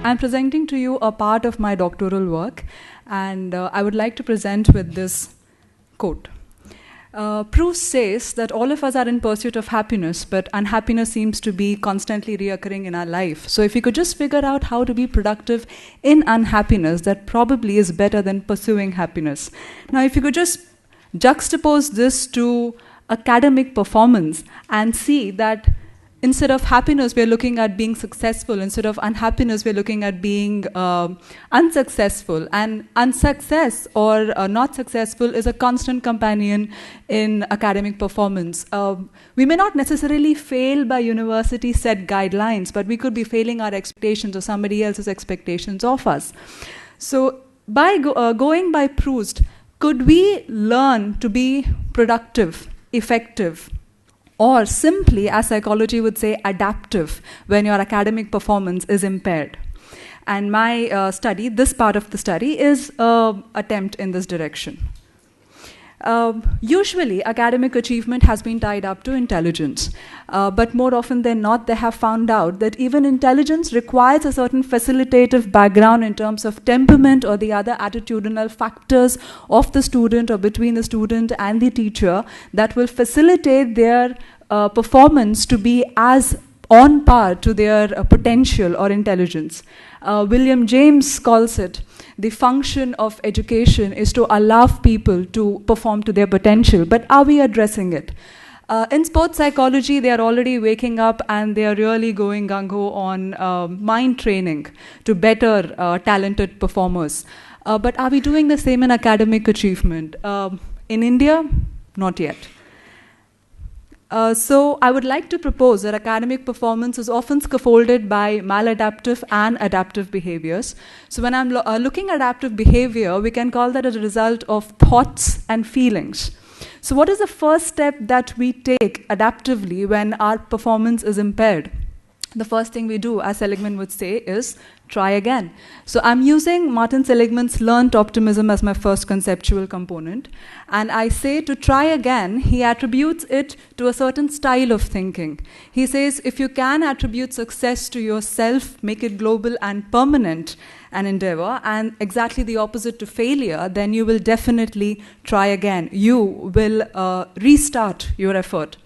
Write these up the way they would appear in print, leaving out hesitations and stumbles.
I'm presenting to you a part of my doctoral work, and I would like to present with this quote. Proust says that all of us are in pursuit of happiness, but unhappiness seems to be constantly reoccurring in our life. So if you could just figure out how to be productive in unhappiness, that probably is better than pursuing happiness. Now, if you could just juxtapose this to academic performance and see that instead of happiness, we're looking at being successful. Instead of unhappiness, we're looking at being unsuccessful. And unsuccess or not successful is a constant companion in academic performance. We may not necessarily fail by university set guidelines, but we could be failing our expectations or somebody else's expectations of us. So by going by Proust, could we learn to be productive, effective, or simply, as psychology would say, adaptive when your academic performance is impaired? And my study, this part of the study, is an attempt in this direction. Usually, academic achievement has been tied up to intelligence. But more often than not, they have found out that even intelligence requires a certain facilitative background in terms of temperament or the other attitudinal factors of the student or between the student and the teacher that will facilitate their performance to be as on par to their potential or intelligence. William James calls it the function of education is to allow people to perform to their potential. But are we addressing it? In sports psychology, they are already waking up and they are really going gung-ho on mind training to better talented performers. But are we doing the same in academic achievement? In India, not yet. So I would like to propose that academic performance is often scaffolded by maladaptive and adaptive behaviors. So when I'm looking at adaptive behavior, we can call that as a result of thoughts and feelings. So what is the first step that we take adaptively when our performance is impaired? The first thing we do, as Seligman would say, is try again. So I'm using Martin Seligman's learned optimism as my first conceptual component. And I say to try again, he attributes it to a certain style of thinking. He says, if you can attribute success to yourself, make it global and permanent an endeavor, and exactly the opposite to failure, then you will definitely try again. You will restart your effort.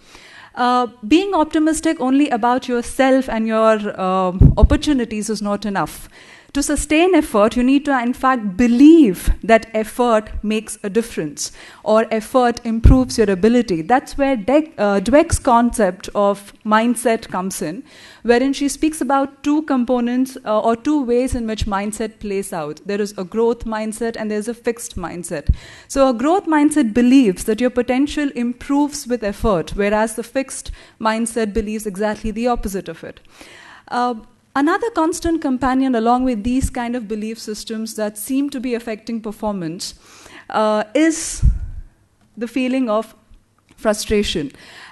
Being optimistic only about yourself and your opportunities is not enough. To sustain effort, you need to, in fact, believe that effort makes a difference or effort improves your ability. That's where Dweck's concept of mindset comes in, wherein she speaks about two components or two ways in which mindset plays out. There is a growth mindset and there's a fixed mindset. So a growth mindset believes that your potential improves with effort, whereas the fixed mindset believes exactly the opposite of it. Another constant companion along with these kind of belief systems that seem to be affecting performance is the feeling of frustration.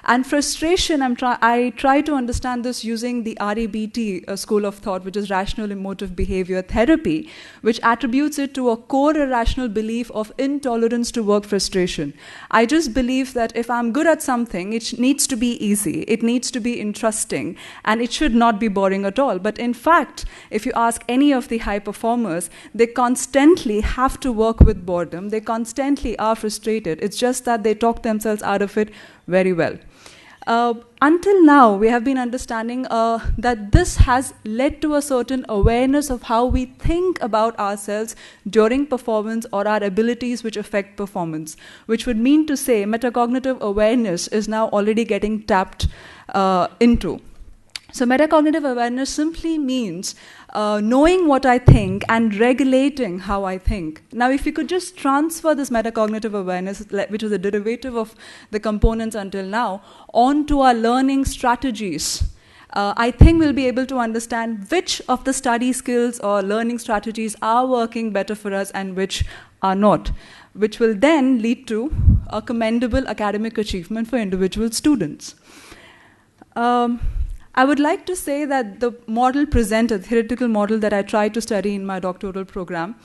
And frustration, I try to understand this using the REBT school of thought, which is rational emotive behavior therapy, which attributes it to a core irrational belief of intolerance to work frustration. I just believe that if I'm good at something, it needs to be easy, it needs to be interesting, and it should not be boring at all. But in fact, if you ask any of the high performers, they constantly have to work with boredom, they constantly are frustrated. It's just that they talk themselves out of it very well. Until now, we have been understanding that this has led to a certain awareness of how we think about ourselves during performance or our abilities which affect performance, which would mean to say metacognitive awareness is now already getting tapped into. So metacognitive awareness simply means knowing what I think and regulating how I think. Now, if you could just transfer this metacognitive awareness, which is a derivative of the components until now, onto our learning strategies, I think we'll be able to understand which of the study skills or learning strategies are working better for us and which are not, which will then lead to a commendable academic achievement for individual students. I would like to say that the model presented, the theoretical model that I try to study in my doctoral program,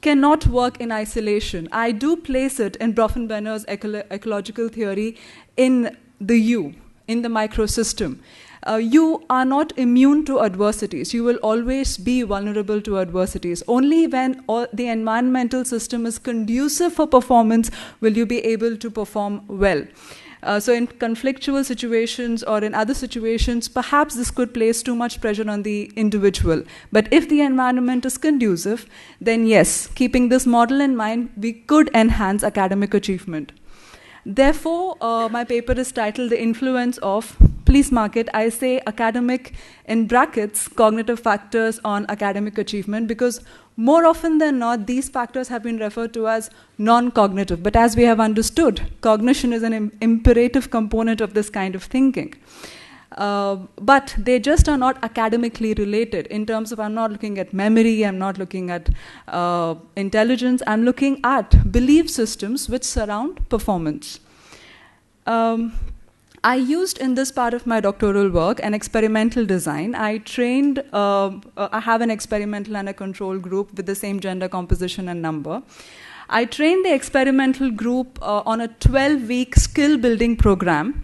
cannot work in isolation. I do place it in Bronfenbrenner's ecological theory in the U, in the microsystem. you are not immune to adversities. You will always be vulnerable to adversities. Only when the environmental system is conducive for performance will you be able to perform well. So in conflictual situations or in other situations, perhaps this could place too much pressure on the individual. But if the environment is conducive, then yes, keeping this model in mind, we could enhance academic achievement. Therefore, my paper is titled The Influence of, please mark it, I say academic in brackets, cognitive factors on academic achievement, because more often than not, these factors have been referred to as non-cognitive. But as we have understood, cognition is an imperative component of this kind of thinking. But they just are not academically related in terms of, I'm not looking at memory, I'm not looking at intelligence, I'm looking at belief systems which surround performance. I used in this part of my doctoral work an experimental design. I trained, I have an experimental and a control group with the same gender composition and number. I trained the experimental group on a 12-week skill building program.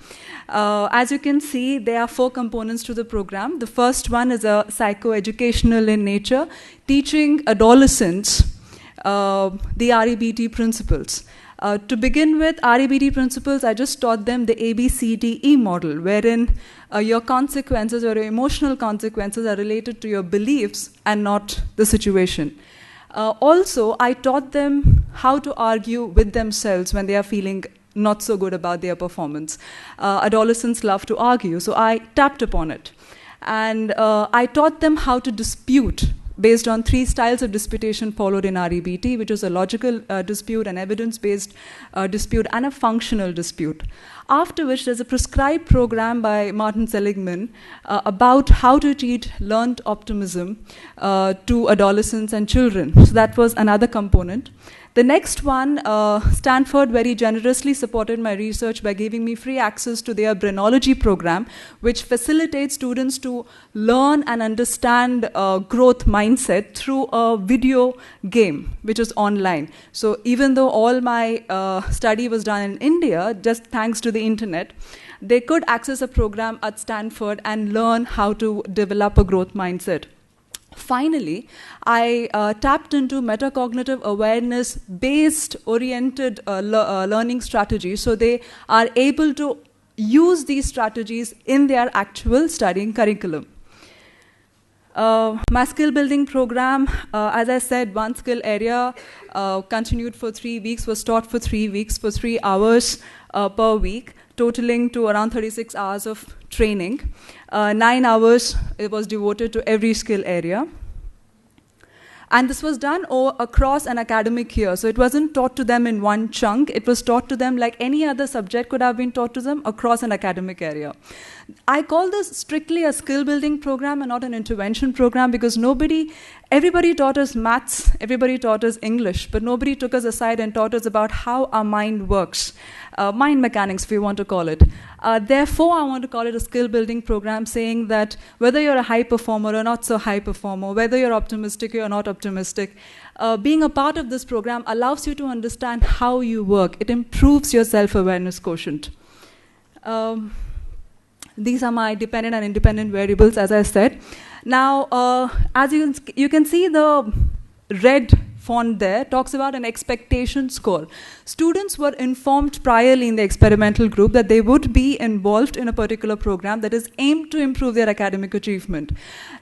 As you can see, there are 4 components to the program. The first one is a psychoeducational in nature, teaching adolescents the REBT principles. To begin with, REBT principles, I just taught them the ABCDE model, wherein your consequences or your emotional consequences are related to your beliefs and not the situation. Also, I taught them how to argue with themselves when they are feeling not so good about their performance. Adolescents love to argue, so I tapped upon it. And I taught them how to dispute based on 3 styles of disputation followed in REBT, which is a logical dispute, an evidence-based dispute, and a functional dispute. After which, there's a prescribed program by Martin Seligman about how to teach learned optimism to adolescents and children. So that was another component. The next one, Stanford very generously supported my research by giving me free access to their Brainology program, which facilitates students to learn and understand growth mindset through a video game, which is online. So even though all my study was done in India, just thanks to the internet, they could access a program at Stanford and learn how to develop a growth mindset. Finally, I tapped into metacognitive awareness-based oriented learning strategies, so they are able to use these strategies in their actual studying curriculum. My skill building program, as I said, one skill area continued for 3 weeks, was taught for 3 weeks, for 3 hours per week, totaling to around 36 hours of training. 9 hours it was devoted to every skill area. And this was done across an academic year. So it wasn't taught to them in one chunk. It was taught to them like any other subject could have been taught to them across an academic area. I call this strictly a skill building program and not an intervention program, because everybody taught us maths, everybody taught us English, but nobody took us aside and taught us about how our mind works. Mind mechanics, if you want to call it. Therefore, I want to call it a skill building program, saying that whether you're a high performer or not so high performer, whether you're optimistic or not optimistic, being a part of this program allows you to understand how you work. It improves your self-awareness quotient. These are my dependent and independent variables, as I said. Now, as you can see, the red font there talks about an expectation score. Students were informed priorly in the experimental group that they would be involved in a particular program that is aimed to improve their academic achievement.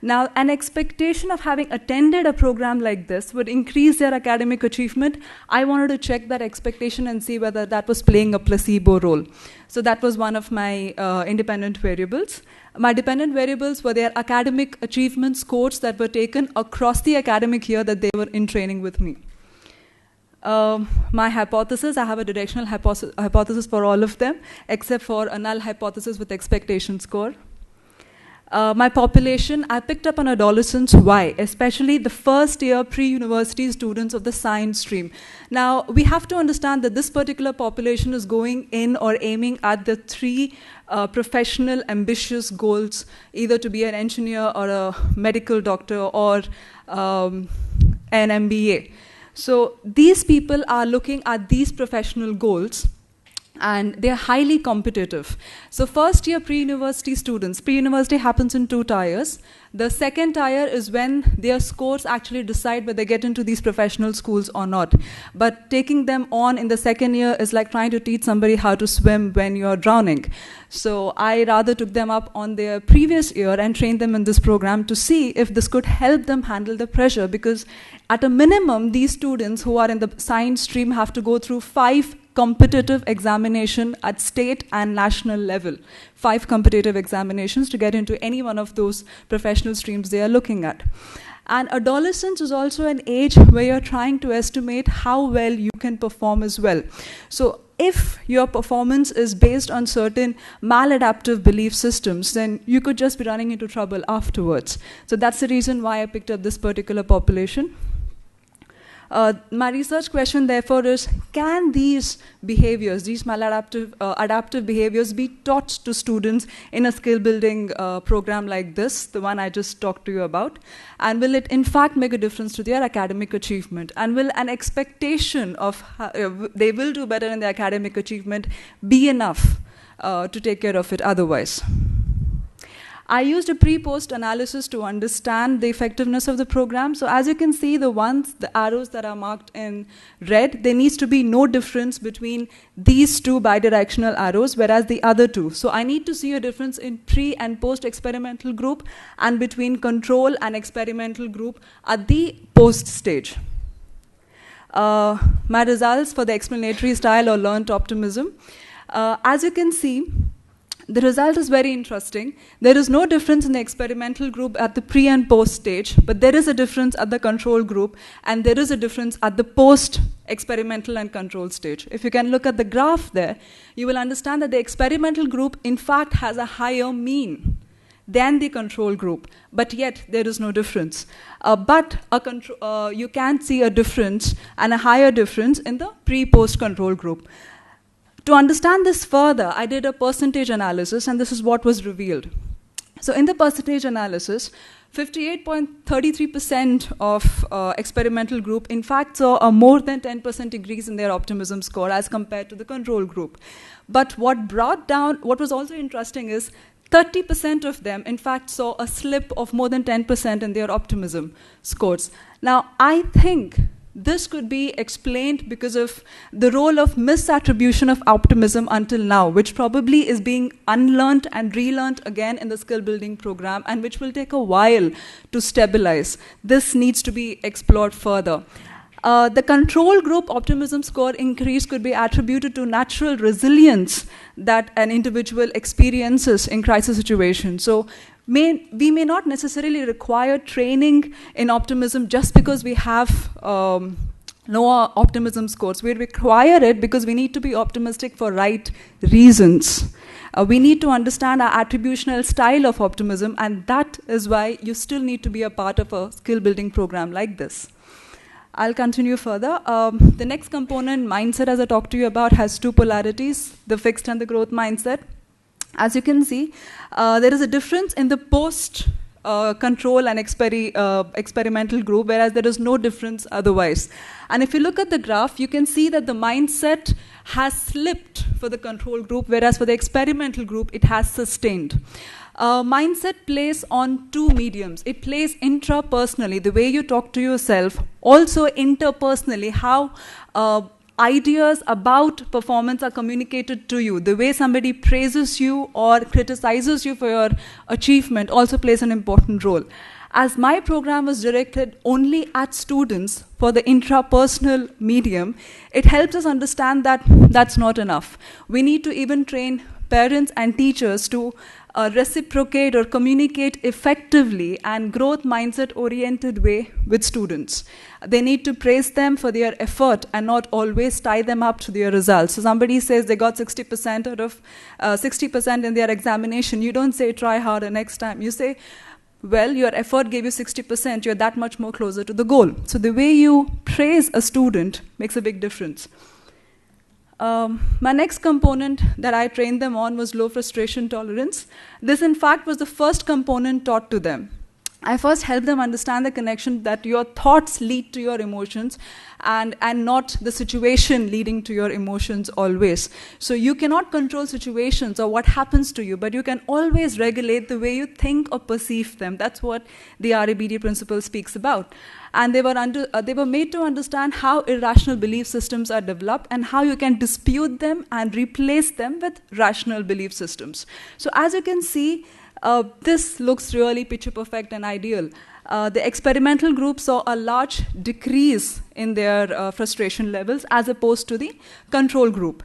Now, an expectation of having attended a program like this would increase their academic achievement. I wanted to check that expectation and see whether that was playing a placebo role. So that was one of my independent variables. My dependent variables were their academic achievement scores that were taken across the academic year that they were in training with me. My hypothesis, I have a directional hypothesis for all of them, except for a null hypothesis with expectation score. My population, I picked up on adolescents. Why? Especially the first year pre-university students of the science stream. Now, we have to understand that this particular population is going in or aiming at the 3 professional ambitious goals, either to be an engineer or a medical doctor or an MBA. So these people are looking at these professional goals and they're highly competitive. So first year pre-university students, pre-university happens in 2 tiers. The second tier is when their scores actually decide whether they get into these professional schools or not. But taking them on in the second year is like trying to teach somebody how to swim when you're drowning. So I rather took them up on their previous year and trained them in this program to see if this could help them handle the pressure, because at a minimum, these students who are in the science stream have to go through 5 competitive examination at state and national level. 5 competitive examinations to get into any one of those professional streams they are looking at. And adolescence is also an age where you're trying to estimate how well you can perform as well. So if your performance is based on certain maladaptive belief systems, then you could just be running into trouble afterwards. So that's the reason why I picked up this particular population. My research question, therefore, is can these behaviors, these maladaptive adaptive behaviors, be taught to students in a skill-building program like this, the one I just talked to you about? And will it, in fact, make a difference to their academic achievement? And will an expectation of they will do better in their academic achievement be enough to take care of it otherwise? I used a pre-post analysis to understand the effectiveness of the program. So as you can see, the arrows that are marked in red, there needs to be no difference between these 2 bidirectional arrows, whereas the other 2. So I need to see a difference in pre and post experimental group and between control and experimental group at the post stage. My results for the explanatory style or learned optimism. As you can see, the result is very interesting. There is no difference in the experimental group at the pre and post stage, but there is a difference at the control group, and there is a difference at the post experimental and control stage. If you can look at the graph there, you will understand that the experimental group, in fact, has a higher mean than the control group, but yet there is no difference. But you can see a difference and a higher difference in the pre-post control group. To understand this further, I did a percentage analysis, and this is what was revealed. So in the percentage analysis, 58.33% of experimental group, in fact, saw a more than 10% increase in their optimism score as compared to the control group. But what was also interesting is 30% of them, in fact, saw a slip of more than 10% in their optimism scores. Now, I think this could be explained because of the role of misattribution of optimism until now, which probably is being unlearned and relearned again in the skill building program, and which will take a while to stabilize. This needs to be explored further. The control group optimism score increase could be attributed to natural resilience that an individual experiences in crisis situations. So we may not necessarily require training in optimism just because we have lower optimism scores. We require it because we need to be optimistic for right reasons. We need to understand our attributional style of optimism, and that is why you still need to be a part of a skill building program like this. I'll continue further. The next component, mindset, as I talked to you about, has 2 polarities, the fixed and the growth mindset. As you can see, there is a difference in the post-control and experimental group, whereas there is no difference otherwise. And if you look at the graph, you can see that the mindset has slipped for the control group, whereas for the experimental group, it has sustained. Mindset plays on 2 mediums. It plays intrapersonally, the way you talk to yourself, also interpersonally, how ideas about performance are communicated to you. The way somebody praises you or criticizes you for your achievement also plays an important role. As my program was directed only at students for the intrapersonal medium, it helps us understand that that's not enough. We need to even train parents and teachers to reciprocate or communicate effectively and growth mindset oriented way with students. They need to praise them for their effort and not always tie them up to their results. So somebody says they got 60% out of 60% in their examination. You don't say try harder next time. You say, well, your effort gave you 60%. You're that much more closer to the goal. So the way you praise a student makes a big difference. My next component that I trained them on was low frustration tolerance. This, in fact, was the first component taught to them. I first help them understand the connection that your thoughts lead to your emotions and not the situation leading to your emotions always. So you cannot control situations or what happens to you, but you can always regulate the way you think or perceive them. That's what the RABD principle speaks about. And they were made to understand how irrational belief systems are developed and how you can dispute them and replace them with rational belief systems. So as you can see, this looks really picture perfect and ideal. The experimental group saw a large decrease in their frustration levels as opposed to the control group.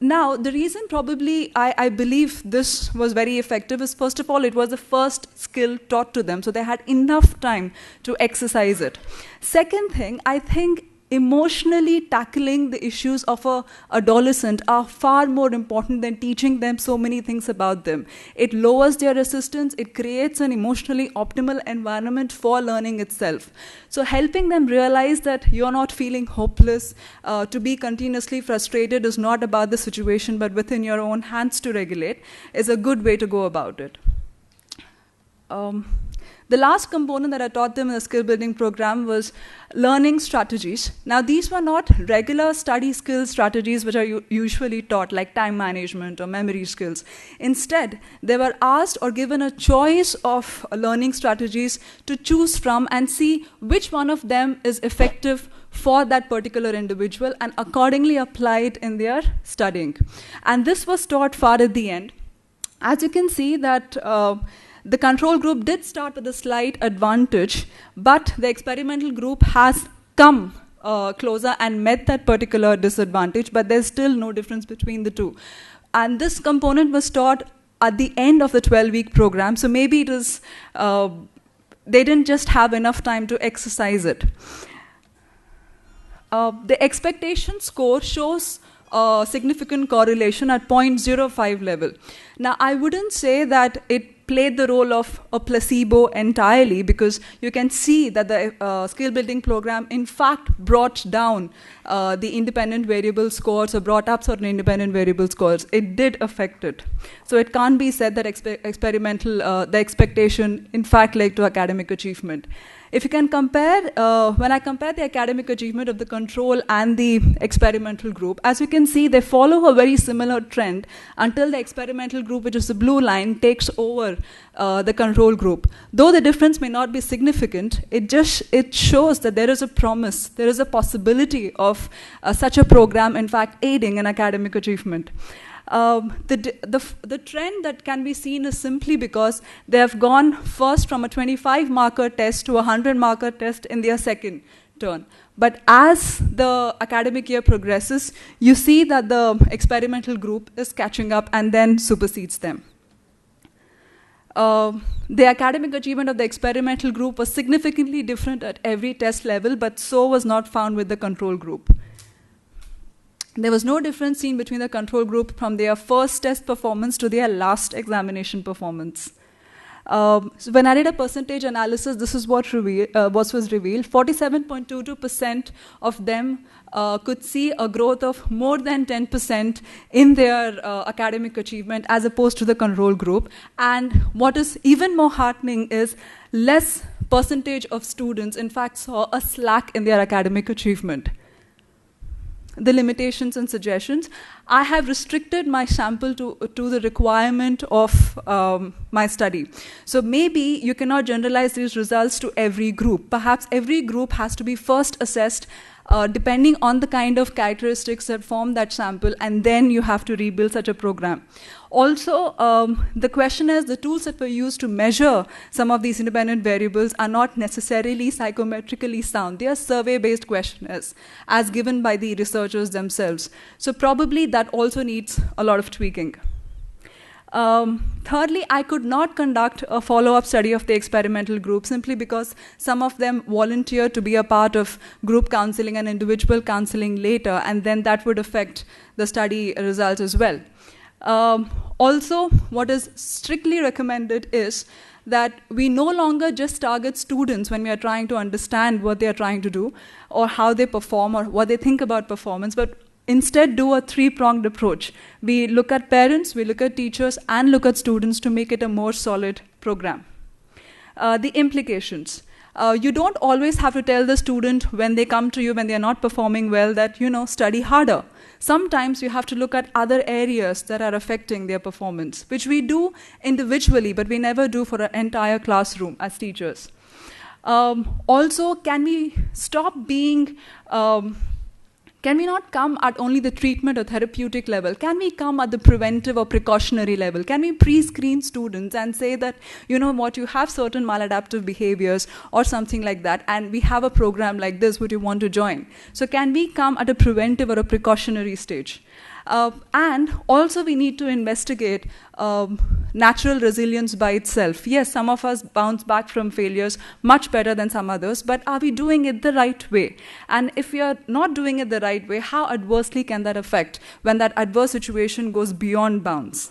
Now, the reason probably I believe this was very effective is, first of all, it was the first skill taught to them, so they had enough time to exercise it. Second thing, I think emotionally tackling the issues of an adolescent are far more important than teaching them so many things about them. It lowers their resistance, it creates an emotionally optimal environment for learning itself. So helping them realize that you're not feeling hopeless, to be continuously frustrated is not about the situation but within your own hands to regulate, is a good way to go about it. The last component that I taught them in the skill building program was learning strategies. Now, these were not regular study skill strategies which are usually taught, like time management or memory skills. Instead, they were asked or given a choice of learning strategies to choose from and see which one of them is effective for that particular individual and accordingly apply it in their studying. And this was taught far at the end. As you can see that the control group did start with a slight advantage, but the experimental group has come closer and met that particular disadvantage, but there's still no difference between the two. And this component was taught at the end of the 12-week program, so maybe it is, they didn't just have enough time to exercise it. The expectation score shows a significant correlation at 0.05 level. Now, I wouldn't say that it played the role of a placebo entirely, because you can see that the skill building program in fact brought down the independent variable scores or brought up certain independent variable scores. It did affect it. So it can't be said that the expectation in fact led to academic achievement. If you can compare, when I compare the academic achievement of the control and the experimental group, as you can see, they follow a very similar trend until the experimental group, which is the blue line, takes over the control group. Though the difference may not be significant, it shows that there is a promise, there is a possibility of such a program, in fact, aiding in academic achievement. The trend that can be seen is simply because they have gone first from a 25-marker test to a 100-marker test in their second turn. But as the academic year progresses, you see that the experimental group is catching up and then supersedes them. The academic achievement of the experimental group was significantly different at every test level, but so was not found with the control group. There was no difference seen between the control group from their first test performance to their last examination performance. So when I did a percentage analysis, this is what was revealed. 47.22% of them could see a growth of more than 10% in their academic achievement as opposed to the control group. And what is even more heartening is less percentage of students, in fact, saw a slack in their academic achievement. The limitations and suggestions. I have restricted my sample to the requirement of my study. So maybe you cannot generalize these results to every group. Perhaps every group has to be first assessed depending on the kind of characteristics that form that sample, and then you have to rebuild such a program. Also, the question is, the tools that were used to measure some of these independent variables are not necessarily psychometrically sound. They are survey-based questionnaires, as given by the researchers themselves. So probably that also needs a lot of tweaking. Thirdly, I could not conduct a follow-up study of the experimental group simply because some of them volunteered to be a part of group counseling and individual counseling later, and then that would affect the study results as well. Also, what is strictly recommended is that we no longer just target students when we are trying to understand what they are trying to do or how they perform or what they think about performance, but instead do a three-pronged approach. We look at parents, we look at teachers, and look at students to make it a more solid program. the implications. You don't always have to tell the student when they come to you when they're not performing well that, study harder. Sometimes you have to look at other areas that are affecting their performance, which we do individually, but we never do for an entire classroom as teachers. Also, can we stop being... can we not come at only the treatment or therapeutic level? Can we come at the preventive or precautionary level? Can we pre-screen students and say that, you have certain maladaptive behaviors or something like that, and we have a program like this, would you want to join? So can we come at a preventive or a precautionary stage? And also we need to investigate natural resilience by itself. Yes, some of us bounce back from failures much better than some others, but are we doing it the right way? And if we are not doing it the right way, how adversely can that affect when that adverse situation goes beyond bounds?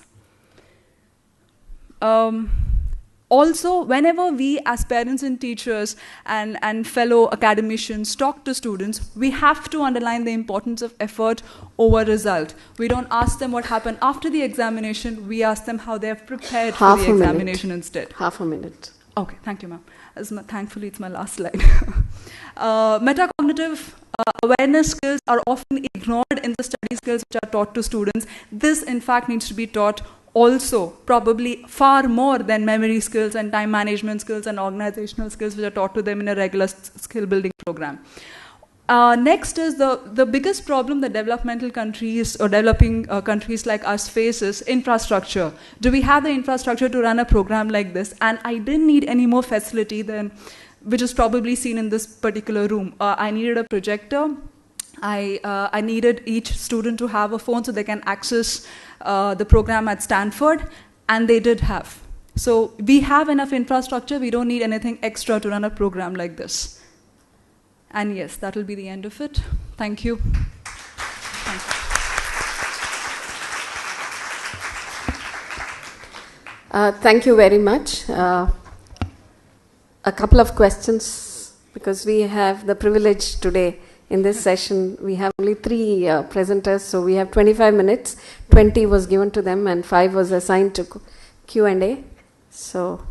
Also, whenever we as parents and teachers and fellow academicians talk to students, we have to underline the importance of effort over result. We don't ask them what happened after the examination, we ask them how they have prepared for the examination instead. Half a minute. Okay, thank you, ma'am. Thankfully, it's my last slide. Metacognitive awareness skills are often ignored in the study skills which are taught to students. This, in fact, needs to be taught also, probably far more than memory skills and time management skills and organizational skills which are taught to them in a regular skill building program. Next is the biggest problem that developmental countries or developing countries like us face is infrastructure. Do we have the infrastructure to run a program like this? And I didn't need any more facility than which is probably seen in this particular room. I needed a projector. I needed each student to have a phone so they can access the program at Stanford, and they did have. So we have enough infrastructure. We don't need anything extra to run a program like this. And yes, that will be the end of it. Thank you. Thank you. Thank you very much. A couple of questions, because we have the privilege today. In this session, we have only 3 presenters, so we have 25 minutes. 20 was given to them, and 5 was assigned to Q&A. So,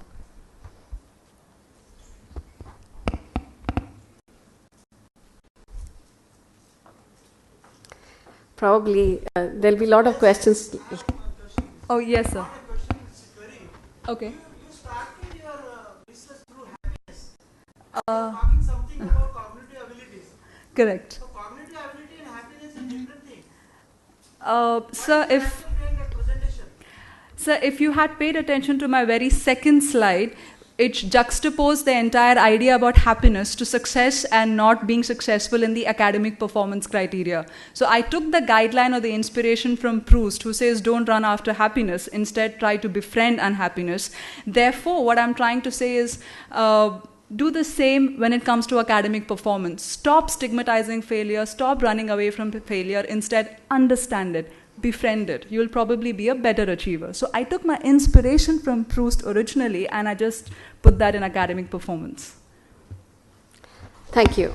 probably there'll be a lot of questions. Oh, yes, sir. Okay. You started your research through happiness. Talking something about cognitive abilities. Correct. So cognitive ability and happiness is different thing. Sir, if you had paid attention to my very second slide, it juxtaposed the entire idea about happiness to success and not being successful in the academic performance criteria. So I took the guideline or the inspiration from Proust, who says don't run after happiness, instead try to befriend unhappiness. Therefore, what I'm trying to say is do the same when it comes to academic performance. Stop stigmatizing failure, stop running away from failure, instead understand it, befriend it. You'll probably be a better achiever. So I took my inspiration from Proust originally and I just put that in academic performance. Thank you.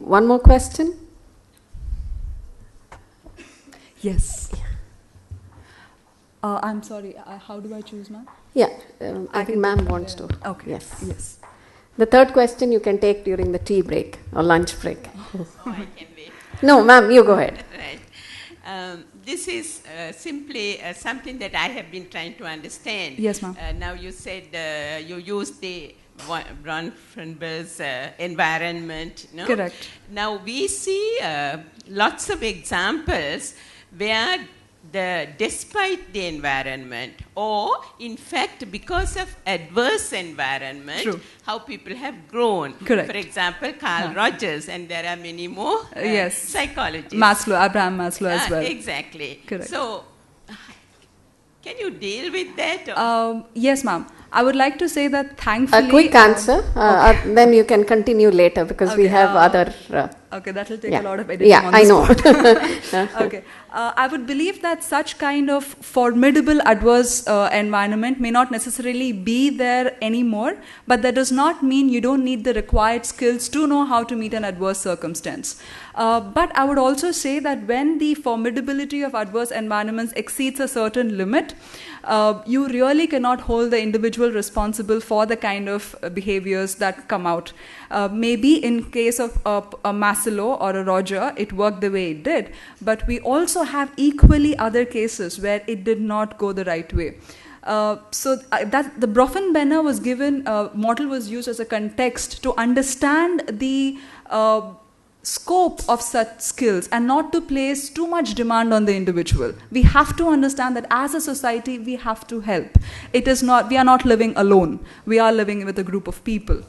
One more question? Yes. I'm sorry, how do I choose, ma'am? Yeah, I think ma'am wants to. Okay. Yes. The third question you can take during the tea break or lunch break. Oh, I can wait. No, ma'am, you go ahead. Right. This is simply something that I have been trying to understand. Yes, ma'am. Now you said you used the Bronfenberg's environment. No? Correct. Now we see lots of examples where despite the environment, or in fact because of adverse environment, True. how people have grown. Correct. For example, Carl Rogers, and there are many more yes. psychologists. Abraham Maslow as well. Exactly. Correct. So, can you deal with that? Yes, ma'am. I would like to say that thankfully... A quick answer, then you can continue later because we have other... okay, that will take a lot of editing on I know. Okay. I would believe that such kind of formidable adverse environment may not necessarily be there anymore, but that does not mean you don't need the required skills to know how to meet an adverse circumstance. But I would also say that when the formidability of adverse environments exceeds a certain limit, you really cannot hold the individual responsible for the kind of behaviors that come out. Maybe in case of a Maslow or a Roger, it worked the way it did, but we also have equally other cases where it did not go the right way. That the Bronfenbrenner was given, model was used as a context to understand the scope of such skills and not to place too much demand on the individual. We have to understand that as a society, we have to help. We are not living alone. We are living with a group of people.